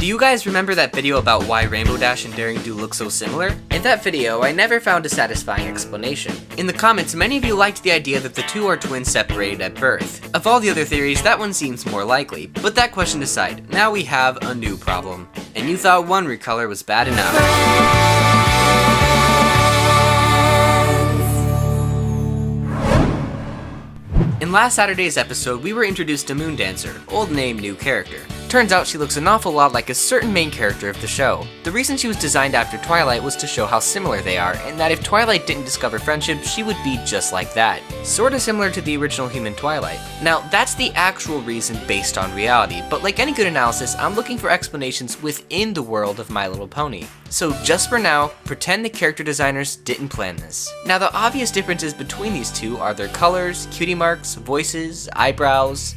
Do you guys remember that video about why Rainbow Dash and Daring Do look so similar? In that video, I never found a satisfying explanation. In the comments, many of you liked the idea that the two are twins separated at birth. Of all the other theories, that one seems more likely. But that question aside, now we have a new problem. And you thought one recolor was bad enough. In last Saturday's episode, we were introduced to Moondancer, old name, new character. Turns out she looks an awful lot like a certain main character of the show. The reason she was designed after Twilight was to show how similar they are, and that if Twilight didn't discover friendship, she would be just like that. Sorta similar to the original human Twilight. Now, that's the actual reason based on reality, but like any good analysis, I'm looking for explanations within the world of My Little Pony. So just for now, pretend the character designers didn't plan this. Now, the obvious differences between these two are their colors, cutie marks, voices, eyebrows,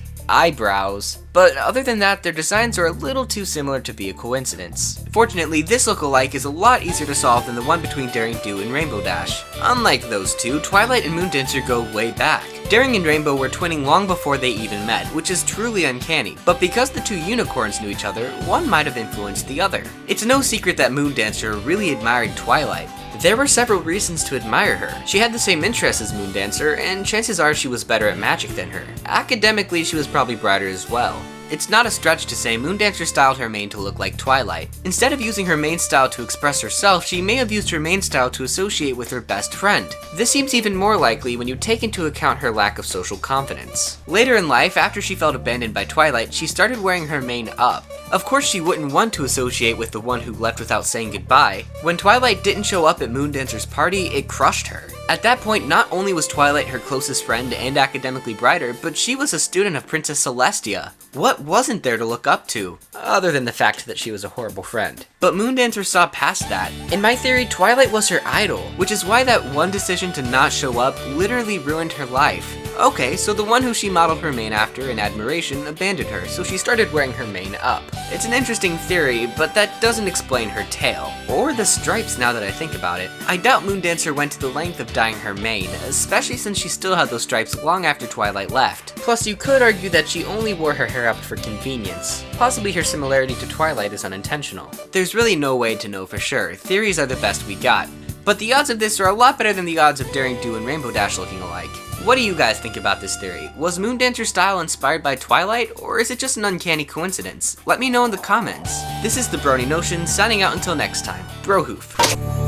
but other than that, their designs are a little too similar to be a coincidence. Fortunately, this look-alike is a lot easier to solve than the one between Daring Do and Rainbow Dash. Unlike those two, Twilight and Moondancer go way back. Daring and Rainbow were twinning long before they even met, which is truly uncanny, but because the two unicorns knew each other, one might have influenced the other. It's no secret that Moondancer really admired Twilight. There were several reasons to admire her. She had the same interests as Moondancer, and chances are she was better at magic than her. Academically, she was probably brighter as well. It's not a stretch to say Moondancer styled her mane to look like Twilight. Instead of using her mane style to express herself, she may have used her mane style to associate with her best friend. This seems even more likely when you take into account her lack of social confidence. Later in life, after she felt abandoned by Twilight, she started wearing her mane up. Of course, she wouldn't want to associate with the one who left without saying goodbye. When Twilight didn't show up at Moondancer's party, it crushed her. At that point, not only was Twilight her closest friend and academically brighter, but she was a student of Princess Celestia. What wasn't there to look up to, other than the fact that she was a horrible friend? But Moondancer saw past that. In my theory, Twilight was her idol, which is why that one decision to not show up literally ruined her life. Okay, so the one who she modeled her mane after in admiration abandoned her, so she started wearing her mane up. It's an interesting theory, but that doesn't explain her tail, or the stripes now that I think about it. I doubt Moondancer went to the length of dyeing her mane, especially since she still had those stripes long after Twilight left. Plus, you could argue that she only wore her hair up for convenience. Possibly her similarity to Twilight is unintentional. There's really no way to know for sure. Theories are the best we got. But the odds of this are a lot better than the odds of Daring Do and Rainbow Dash looking alike. What do you guys think about this theory? Was Moondancer's style inspired by Twilight, or is it just an uncanny coincidence? Let me know in the comments. This is the Brony Notion, signing out until next time. Brohoof.